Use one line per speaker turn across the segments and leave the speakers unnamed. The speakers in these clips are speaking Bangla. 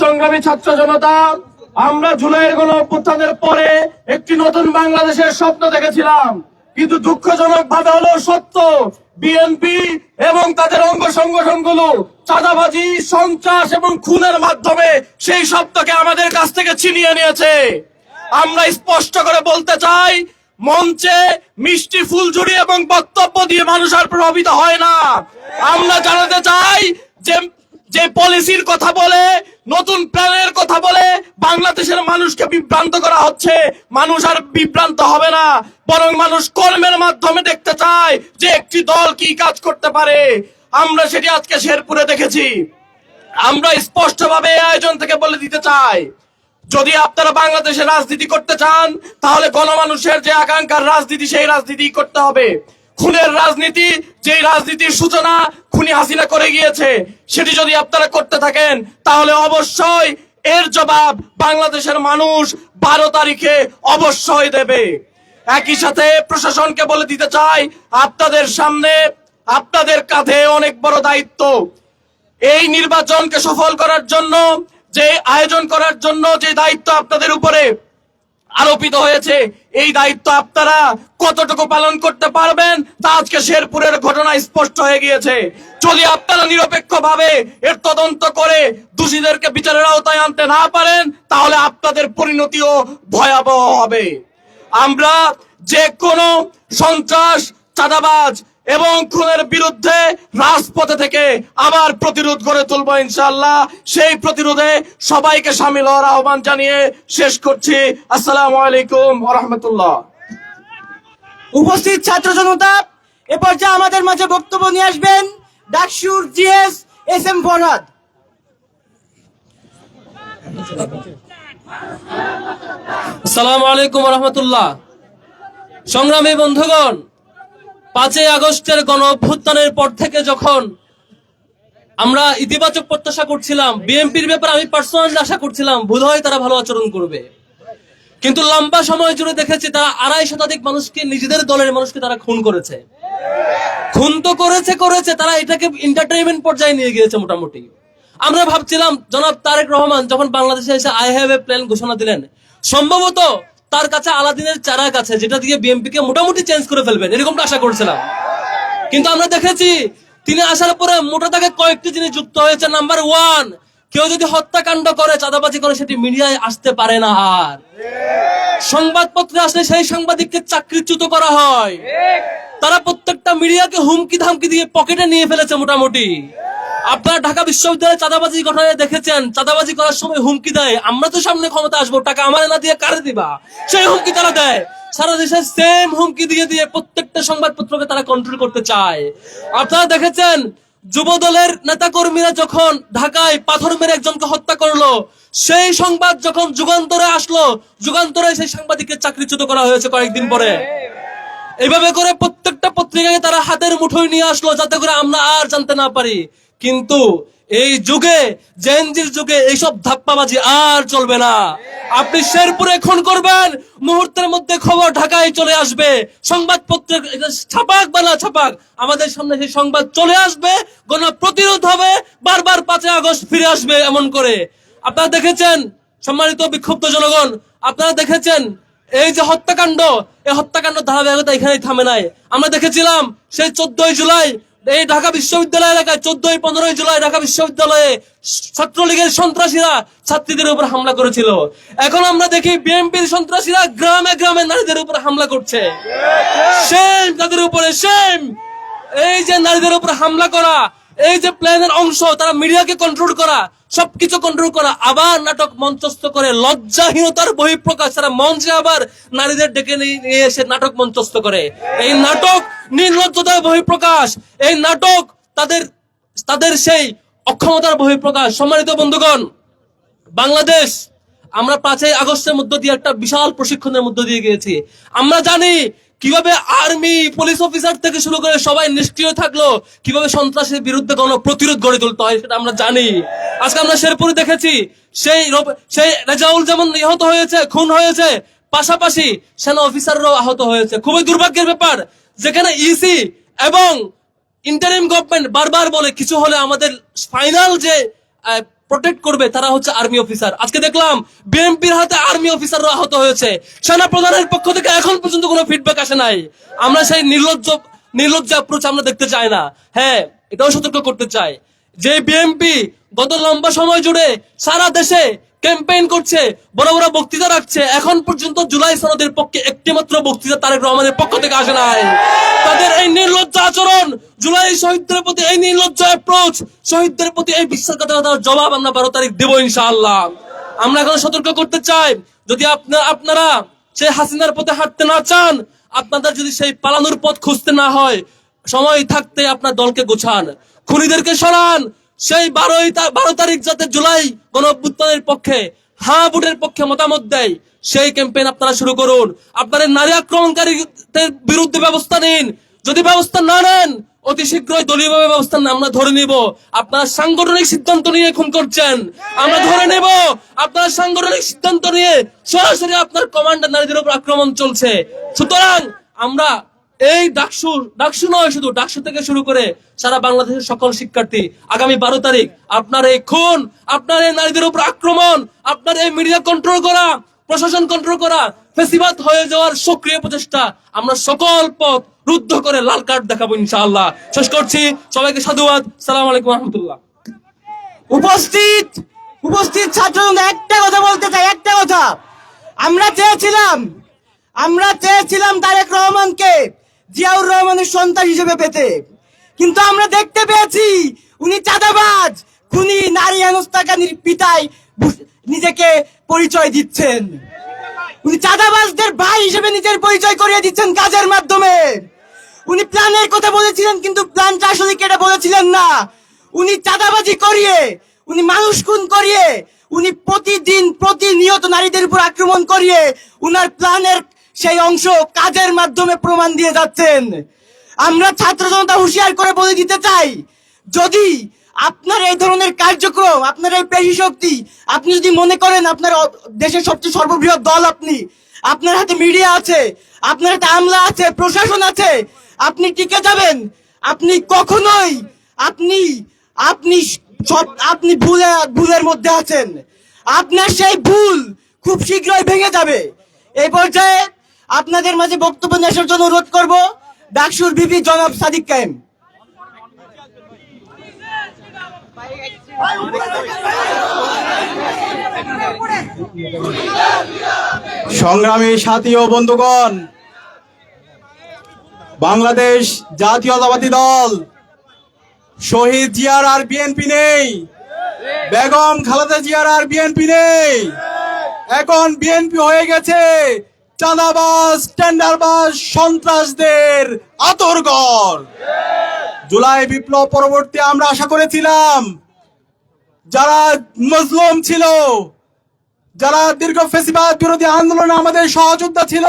সংগ্রামী ছাত্র জনতা, আমরা জুলাইয়ের গণঅভ্যুত্থানের পরে একটি নতুন বাংলাদেশের স্বপ্ন দেখেছিলাম, কিন্তু দুঃখজনক ভাবে হলো সত্য, বিএনপি এবং তাদের অঙ্গ সংগঠনগুলো চাঁদাবাজি, সন্ত্রাস এবং খুনের মাধ্যমে সেই স্বপ্নকে আমাদের কাছ থেকে ছিনিয়ে নিয়েছে। আমরা স্পষ্ট করে বলতে চাই, মঞ্চে মিষ্টি ফুলঝুরি এবং বক্তব্য দিয়ে মানুষ আর প্রভাবিত হয় না। আমরা জানাতে চাই যে পলিসির কথা বলে, নতুন প্ল্যানের কথা বলে বাংলাদেশের মানুষকে বিভ্রান্ত করা হচ্ছে, মানুষ আর বিভ্রান্ত হবে না, বরং মানুষ কর্মের মাধ্যমে দেখতে চায় যে একটি দল কি কাজ করতে পারে। আমরা সেটি আজকে শেরপুরে দেখেছি। আমরা স্পষ্টভাবে এই আয়োজন থেকে বলে দিতে চাই, যদি আপনারা বাংলাদেশে রাজনীতি করতে চান তাহলে গণমানুষের যে আকাঙ্ক্ষার রাজনীতি, সেই রাজনীতি করতে হবে। খুনের রাজনীতি, যেই রাজনীতির সূচনা খুনি হাসিনা করে গিয়েছে, সেটি যদি আপনারা করতে থাকেন তাহলে অবশ্যই এর জবাব বাংলাদেশের মানুষ 12 তারিখে অবশ্যই দেবে। একই সাথে প্রশাসনকে বলে দিতে চাই, আপনাদের সামনে, আপনাদের কাঁধে অনেক বড় দায়িত্ব। এই নির্বাচনকে সফল করার জন্য, যে আয়োজন করার জন্য যে দায়িত্ব আপনাদের উপরে আরোপিত হয়েছে, এই দায়িত্ব আপনারা কতটুকু পালন করতে পারবেন তা আজকে শেরপুরের ঘটনায় স্পষ্ট হয়ে গিয়েছে। যদি আপনারা নিরপেক্ষভাবে এর তদন্ত করে দোষীদেরকে বিচারের আওতায় আনতে না পারেন তাহলে আপনাদের পরিণতিও ভয়াবহ হবে। আমরা যে কোনো সন্ত্রাস, চাঁদাবাজ এবং খুনের বিরুদ্ধে রাজপথে থেকে আবার প্রতিরোধ গড়ে তুলবো ইনশাআল্লাহ। সেই প্রতিরোধে সবাইকে শামিল হওয়ার আহ্বান জানিয়ে শেষ করছি। আসসালামু আলাইকুম ওয়া রাহমাতুল্লাহ।
উপস্থিত ছাত্র জনতা, এ পর্যায়ে আমাদের মাঝে বক্তব্য নিয়ে আসবেন ডাকসুর জিএস এস এম ফরহাদ।
আসসালামু আলাইকুম ওয়া রাহমাতুল্লাহ। সংগ্রামী বন্ধুগণ, 5 আগস্টের গণ অভ্যুত্থানের পর থেকে যখন আমরা ইতিবাচক প্রত্যাশা করছিলাম, বিএনপির ব্যাপারে আমি পার্সোনালি আশা করছিলাম বোধহয় তারা ভালো আচরণ করবে, কিন্তু লম্বা সময় জুড়ে দেখেছি তারা 2.5 শতাধিক মানুষকে, নিজেদের দলের মানুষকে তারা খুন করেছে। খুন তো করেছে, তারা এটাকে এন্টারটেইনমেন্ট পর্যায়ে নিয়ে গিয়েছে মোটামুটি। আমরা ভাবছিলাম জনাব তারেক রহমান যখন বাংলাদেশে এসে আই হ্যাভ এ প্ল্যান ঘোষণা দিলেন, সম্ভবত তার কাছে আলাদিনের চারাক আছে যেটা দিয়ে বিএনপি কে মোটামুটি চেঞ্জ করে ফেলবেন, এরকমটা আশা করছিলাম। কিন্তু আমরা দেখেছি তিনি আসার পরে মোটা দাগে কয়েকটি জিনিস যুক্ত হয়েছে। নাম্বার 1, কেউ যদি হত্যাকাণ্ড করে, চাঁদাবাজি করে, সেটি মিডিয়ায় আসতে পারে না। আর সংবাদপত্রে আসলে সেই সাংবাদিককে চাকরিচ্যুত করা হয়। তারা প্রত্যেকটা মিডিয়াকে হুমকি ধামকি দিয়ে পকেটে নিয়ে ফেলেছে মোটামুটি। আপনারা ঢাকা বিশ্ববিদ্যালয়ে চাঁদাবাজি ঘটনায় দেখেছেন, চাঁদাবাজি করার সময় হুমকি দেয়, আমরা তো সামনে ক্ষমতা আসবো, টাকা আমারে না দিয়ে কারে দিবা, সেই হুমকি তারা দেয়। সারা দেশে সেম হুমকি দিয়ে দিয়ে প্রত্যেকটা সংবাদপত্রকে তারা কন্ট্রোল করতে চায়। আপনারা দেখেছেন যুব দলের নেতা কর্মীরা যখন ঢাকায় পাথর মেরে একজনকে হত্যা করলো, সেই সংবাদ যখন যুগান্তরে আসলো, যুগান্তরে সেই সাংবাদিককে চাকরিচ্যুত করা হয়েছে কয়েকদিন পরে। এইভাবে করে প্রত্যেকটা পত্রিকাকে তারা হাতের মুঠোয় নিয়ে আসলো যাতে করে আমরা আর জানতে না পারি। কিন্তু এই যুগে, জেনজির যুগে এইসব ধাপ্পাবাজি আর চলবে না। আপনি শেরপুরে খুন করবেন, মুহূর্তের মধ্যে খবর ঢাকায় চলে আসবে, সংবাদপত্রে ছাপাক বা না ছাপাক আমাদের সামনে সেই সংবাদ চলে আসবে, গণ প্রতিরোধ হবে, বারবার 5 আগস্ট ফিরে আসবে এমন করে। আপনারা দেখেছেন সম্মানিত বিক্ষুব্ধ জনগণ, আপনারা দেখেছেন এই যে হত্যাকাণ্ড, এই হত্যাকাণ্ড ধারাবাহিকতা এখানেই থামে নাই। আমরা দেখেছিলাম সেই 14 জুলাই এই ঢাকা বিশ্ববিদ্যালয় এলাকায়, 14-15 জুলাই ঢাকা বিশ্ববিদ্যালয়ে ছাত্রলীগের সন্ত্রাসীরা ছাত্রীদের উপর হামলা করেছিল। এখন আমরা দেখি বিএনপির সন্ত্রাসীরা গ্রামে গ্রামে নারীদের উপর হামলা করছে। সেম তাদের উপরে সেম। এই যে নারীদের উপর হামলা করা, এই যে প্ল্যানের অংশ, তারা মিডিয়াকে কন্ট্রোল করা, সবকিছু কন্ট্রোল করা, আবার নাটক মঞ্চস্থ করে লজ্জাহীনতার বহিঃপ্রকাশ। তারা মঞ্চে আবার নারীদের ডেকে নিয়ে এসে নাটক মঞ্চস্থ করে। এই নাটক নির্লজ্জতার বহিঃপ্রকাশ, এই নাটক তাদের সেই অক্ষমতার বহিঃপ্রকাশ। সম্মানিত বন্ধুগণ, বাংলাদেশ আমরা 5 আগস্টের মধ্য দিয়ে একটা বিশাল প্রশিক্ষণের মধ্য দিয়ে গিয়েছি। আমরা জানি কিভাবে আর্মি, পুলিশ অফিসার থেকে শুরু করে সবাই নিষ্ক্রিয় থাকলো, কিভাবে সন্ত্রাসের বিরুদ্ধে গণ প্রতিরোধ গড়ে তুলতে হয় সেটা আমরা জানি। আজকে আমরা শেরপুরে দেখেছি সেই রেজাউল যেমন নিহত হয়েছে, খুন হয়েছে, পাশাপাশি সেনা অফিসাররাও আহত হয়েছে। খুবই দুর্ভাগ্যের ব্যাপার, যেখানে ইসি এবং ইন্টারিম গভর্নমেন্ট বারবার বলে কিছু হলে আমাদের ফাইনাল যে প্রোটেক্ট করবে তারা হচ্ছে আর্মি অফিসার। আজকে দেখলাম বিএনপির হাতে আর্মি অফিসাররা আহত হয়েছে, সেনা প্রধানের পক্ষ থেকে এখন পর্যন্ত কোনো ফিডব্যাক আসে নাই। আমরা সেই নির্লজ্জ অ্যাপ্রোচ আমরা দেখতে চাই না। হ্যাঁ, এটাও সতর্ক করতে চাই যে বিএনপি গত লম্বা সময় জুড়ে সারা দেশে ক্যাম্পেইন করছে, বড় বড় বক্তৃতা রাখছে, এখন পর্যন্ত জুলাই সনদের পক্ষে একটি মাত্র বক্তৃতা তারেক রহমানের পক্ষ থেকে আসে নাই। তাদের এই নির্লজ্জ আচরণ, জুলাই শহীদদের প্রতি এই নির্লজ্জ অ্যাপ্রোচ, শহীদদের প্রতি এই বিশ্বাসঘাতকতার জবাব আমরা 12 তারিখ দেব ইনশাআল্লাহ। আমরা এখন সতর্ক করতে চাই, যদি আপনারা সেই হাসিনার পথে হাঁটতে না চান, আপনাদের যদি সেই পালানোর পথ খুঁজতে না হয়, সময় থাকতে আপনার দলকে গোছান, খুনিদেরকে সরান। সেই 12 তারিখ যাতে জুলাই গণঅভ্যুত্থানের পক্ষে, হ্যাঁ ভোটের পক্ষে মতামত দেয়, সেই ক্যাম্পেইন আপনারা শুরু করুন। আপনাদের নারী আক্রমণকারীদের বিরুদ্ধে ব্যবস্থা নিন। যদি ব্যবস্থা না নেন, অতি শীঘ্রই দলীয়ভাবে ব্যবস্থা আমরা ধরে নিব। আপনারা সাংগঠনিক সিদ্ধান্ত নিয়ে খুন করছেন, আমরা ধরে নেব। আপনারা সাংগঠনিক সিদ্ধান্ত নিয়ে সরাসরি আপনার কমান্ডার নারীদের উপর আক্রমণ চলছে। সুতরাং আমরা এই ডাকসু নয়, শুধু ডাকসু থেকে শুরু করে সারা বাংলাদেশের সকল শিক্ষার্থী আগামী 12 তারিখ আপনার এই খুন, আপনার এই নারীদের উপর আক্রমণ, আপনার এই মিডিয়া কন্ট্রোল করা, প্রশাসন কন্ট্রোল করা, ফেসিবাদ হয়ে যাওয়ার সক্রিয় প্রচেষ্টা, আমরা সকল পথ রুদ্ধ করে লাল কার্ড দেখাবো ইনশাআল্লাহ। শেষ করছি, সবাইকে সাধুবাদ। সালাম আলাইকুম রহমতুল্লাহ।
উপস্থিত ছাত্রজন একটা কথা বলতে চাই, একটা কথা। আমরা চেয়েছিলাম তারেক রহমানকে জিয়াউর রহমানের সন্তান হিসেবে পেতে, কিন্তু আমরা দেখতে পেয়েছি উনি চাঁদাবাজ, খুনি, নারী হেনস্থাকারীর পিতায় নিজেকে পরিচয় দিচ্ছেন। উনি চাঁদাবাজদের ভাই হিসেবে নিজের পরিচয় করিয়ে দিচ্ছেন কাজের মাধ্যমে। উনি প্ল্যানের কথা বলেছিলেন, কিন্তু প্ল্যানটা আসলে কেটে বলেছিলেন না। উনি চাঁদাবাজি করিয়ে, উনি মানুষ খুন করিয়ে, উনি প্রতিনিয়ত নারীদের উপর আক্রমণ করিয়ে উনার প্ল্যানের সেই অংশ কাজের মাধ্যমে প্রমাণ দিয়ে যাচ্ছেন। আমরা ছাত্র জনতা হুঁশিয়ার করে বলে দিতে চাই, যদি আপনার এই ধরনের কার্যক্রম, আপনার এই পেশি শক্তি, আপনি যদি মনে করেন আপনার দেশের সবচেয়ে সর্ববৃহৎ দল, আপনার হাতে মিডিয়া আছে, আপনার হাতে আমলা আছে, প্রশাসন আছে, আপনি টিকে যাবেন, আপনি কখনোই আপনি ভুলের মধ্যে আছেন। আপনার সেই ভুল খুব শীঘ্রই ভেঙে যাবে। এই পর্যায়ে আপনাদের মাঝে বক্তব্য নিয়ে আসার জন্য অনুরোধ করব ডাকসুর ভিপি জনাব সাদিক কায়েম।
সংগ্রামী সাথী ও বন্ধুগণ, বাংলাদেশ জাতীয়তাবাদী দল, শহীদ জিয়ার আর বিএনপি নেই, বেগম খালেদা জিয়ার আর বিএনপি নেই। এখন বিএনপি হয়ে গেছে চাঁদাবাজ, টেন্ডারবাজ, সন্ত্রাসদের আতরঘর। জুলাই বিপ্লব পরবর্তী আমরা আশা করেছিলাম যারা মজলুম ছিল, যারা দীর্ঘ ফ্যাসিবাদ বিরোধী আন্দোলনে আমাদের সহযোদ্ধা ছিল,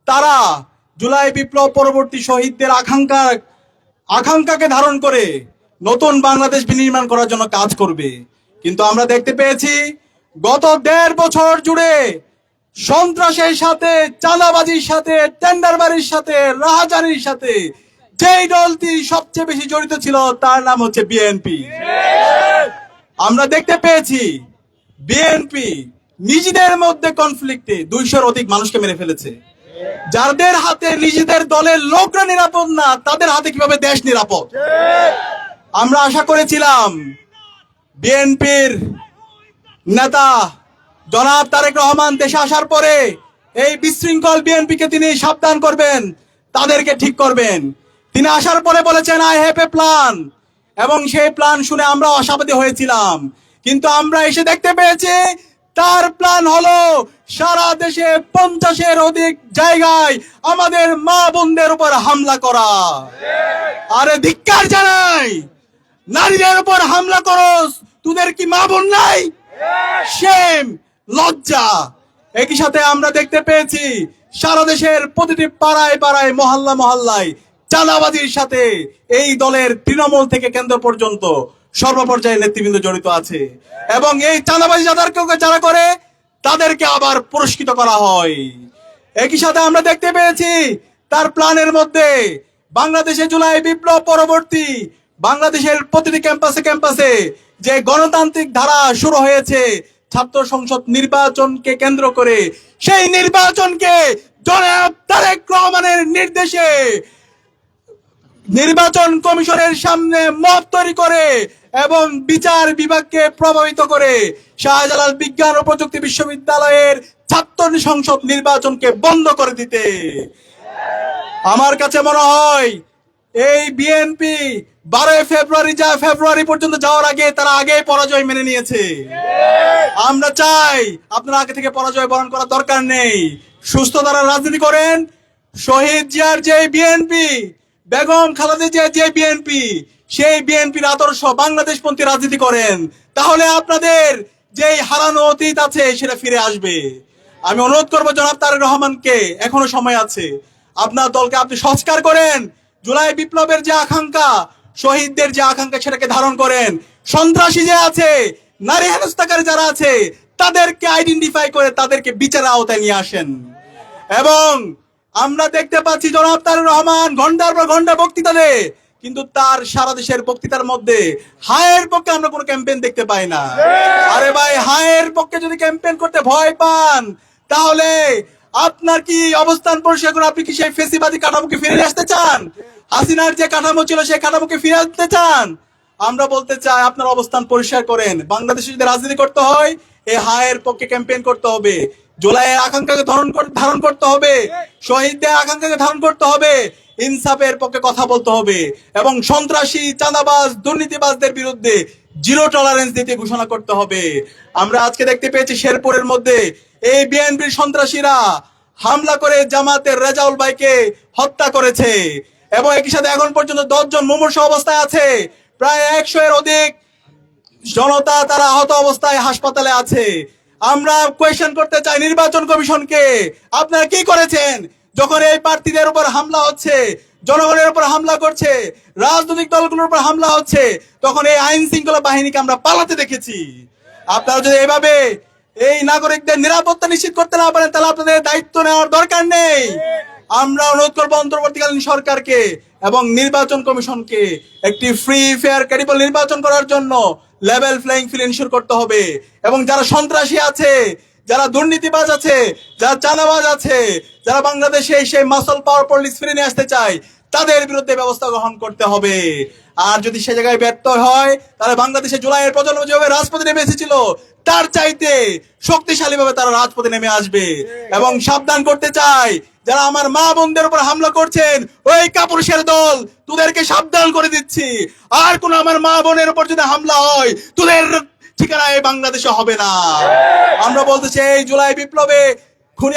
তারা জুলাই বিপ্লব পরবর্তী শহীদদের আকাঙ্ক্ষাকে ধারণ করে নতুন বাংলাদেশ বিনির্মাণ করার জন্য কাজ করবে। কিন্তু আমরা দেখতে পেয়েছি গত 1.5 বছর জুড়ে সন্ত্রাসের সাথে, চাঁদাবাজির সাথে, টেন্ডারবাজির সাথে, রাহাজানির সাথে যেই দলটি সবচেয়ে বেশি জড়িত ছিল তার নাম হচ্ছে বিএনপি। আমরা দেখতে পেয়েছি বিএনপি নিজেদের মধ্যে কনফ্লিক্টে 200-র অধিক মানুষকে মেরে ফেলেছে। যাদের হাতে নিজেদের দলের লোকরা নিরাপদ না, তাদের হাতে কিভাবে দেশ নিরাপদ? আমরা আশা করেছিলাম বিএনপির নেতা জনাব তারেক রহমান দেশে আসার পরে এই বিশৃঙ্খল বিএনপিকে তিনি সাবধান করবেন, তাদেরকে ঠিক করবেন। তিনি আসার পরে বলেছেন আই হ্যাভ এ প্ল্যান, এবং সেই প্ল্যান শুনে আমরা আশাবাদী হয়েছিলাম। কিন্তু আমরা এসে দেখতে পেয়েছি তার প্ল্যান হলো সারা দেশে 50-এর অধিক জায়গায় আমাদের মা বোনদের উপর হামলা করা। আরে ধিক্কার জানাই, নারীদের উপর হামলা করস, তোদের কি মা বোন নাই? শেম, লজ্জা। একই সাথে আমরা দেখতে পেয়েছি সারা দেশের প্রতিটি পাড়ায় পাড়ায়, মহল্লা মহল্লায় চাঁদাবাজির সাথে এই দলের তৃণমূল থেকে কেন্দ্র পর্যন্ত সর্বপর্যায়ে নেতৃবৃন্দ জড়িত আছে, এবং এই চাঁদাবাজি যারা করে তাদেরকে আবার পুরস্কৃত করা হয়। একই সাথে আমরা দেখতে পেয়েছি তার প্ল্যানের মধ্যে বাংলাদেশে জুলাই বিপ্লব পরবর্তী বাংলাদেশের প্রতিটি ক্যাম্পাসে যে গণতান্ত্রিক ধারা শুরু হয়েছে ছাত্র সংসদ নির্বাচনকে কেন্দ্র করে, সেই নির্বাচনকে জনাব তারেক রহমানের নির্দেশে নির্বাচন কমিশনের সামনে মত তৈরি করে এবং বিচার বিভাগকে প্রভাবিত করে শাহজালাল বিজ্ঞান ও প্রযুক্তি বিশ্ববিদ্যালয়ের ছাত্র সংসদ নির্বাচনকে বন্ধ করে দিতে। আমার কাছে মনে হয় এই বিএনপি 12 ফেব্রুয়ারি পর্যন্ত যাওয়ার আগে তারা আগে পরাজয় মেনে নিয়েছে। আমরা চাই আপনারা আগে থেকে পরাজয় বরণ করার দরকার নেই, সুস্থ তারা রাজনীতি করেন। শহীদ জিয়ার যে বিএনপি, বেগম খালেদা জিয়ার যে বিএনপি, সেই বিএনপির আদর্শ বাংলাদেশপন্থী রাজনীতি করেন, তাহলে আপনাদের যে হারানো অতীত আছে সেটা ফিরে আসবে। আমি অনুরোধ করবো জনাব তারেক রহমানকে, এখনো সময় আছে, আপনার দলকে আপনি সংস্কার করেন। জুলাই বিপ্লবের যে আকাঙ্ক্ষা, শহীদদের যে আকাঙ্ক্ষা, সেটাকে ধারণ করেন। সন্ত্রাসী যে আছে, নারী হেনস্থাকারী যারা আছে, তাদেরকে আইডেন্টিফাই করে তাদেরকে বিচারের আওতায় নিয়ে আসেন। এবং আমরা দেখতে পাচ্ছি জনাব তারেক রহমান ঘন্টার পর ঘন্টা বক্তৃতা দেয়, কিন্তু তার সারা দেশের বক্তৃতার মধ্যে হায়ের পক্ষে আমরা কোনো ক্যাম্পেইন দেখতে পাই না। আরে ভাই, হায়ের পক্ষে যদি ক্যাম্পেইন করতে ভয় পান, তাহলে আপনার কি অবস্থান পরিষ্কার করে আপনি কি সেই ফেসিবাদী কাঠামোকে ফিরে আসতে চান? হাসিনার যে কাঠামো ছিল সেই কাঠামোকে ফিরে আসতে চান? আমরা বলতে চাই আপনার অবস্থান পরিষ্কার করেন। বাংলাদেশে যদি রাজনীতি করতে হয়, এই হায়ের পক্ষে ক্যাম্পেইন করতে হবে, জুলাইয়ের আকাঙ্ক্ষাকে ধারণ করতে হবে, শহীদদের আকাঙ্ক্ষাকে ধারণ করতে হবে, ইনসাফের পক্ষে কথা বলতে হবে এবং সন্ত্রাসী, চাঁদাবাজ, দুর্নীতিবাজদের বিরুদ্ধে জিরো টলারেন্স দিতে ঘোষণা করতে হবে। আমরা আজকে দেখতে পেয়েছি শেরপুরের মধ্যে এই বিএনপির সন্ত্রাসীরা হামলা করে জামাতের রেজাউল ভাইকে হত্যা করেছে এবং একই সাথে এখন পর্যন্ত 10 জন মুমূর্ষ অবস্থায় আছে। প্রায় 100 এর অধিক জনতা তারা আহত অবস্থায় হাসপাতালে আছে। আমরা কোয়েশ্চেন করতে চাই নির্বাচন কমিশনকে, আপনারা কি করেছেন যখন এই প্রার্থীদের উপর হামলা হচ্ছে, জনগণের উপর হামলা করছে, রাজনৈতিক দলগুলোর উপর হামলা হচ্ছে, তখন এই আইন শৃঙ্খলা বাহিনীকে আমরা পালাতে দেখেছি। আপনারা যদি এভাবে এই নাগরিকদের নিরাপত্তা নিশ্চিত করতে না পারেন, তাহলে আপনাদের দায়িত্ব নেওয়ার দরকার নেই। আমরা অনুরোধ করবো অন্তর্বর্তীকালীন সরকারকে এবং নির্বাচন কমিশনকে একটি ফ্রি, ফেয়ার, ক্রেডিবল নির্বাচন করার জন্য লেভেল প্লেইং ফিল্ড এনশিওর করতে হবে এবং যারা সন্ত্রাসী আছে, যারা দুর্নীতিবাজ আছে, যারা চাঁদাবাজ আছে, যারা বাংলাদেশে সেই মাসল পাওয়ার পুলিশ ফিরে নিয়ে আসতে চায়, তাদের বিরুদ্ধে ব্যবস্থা গ্রহণ করতে হবে। আর যদি সে জায়গায় ব্যর্থ হয়, তাহলে বাংলাদেশে জুলাইয়ের প্রজন্ম যেভাবে রাজপথে নেমে এসেছিল, তার চাইতে শক্তিশালী ভাবে তারা রাজপথে নেমে আসবে। এবং সাবধান করতে চাই, যারা আমার মা বোনদের উপর হামলা করছেন, ওই কাপুরুষের দল, তোদেরকে সাবধান করে দিচ্ছি, আর কোন আমার মা বোনের উপর যদি হামলা হয়, তোদের ঠিকানা এই বাংলাদেশে হবে না। আমরা বলতে চাই, এই জুলাই বিপ্লবে খুনি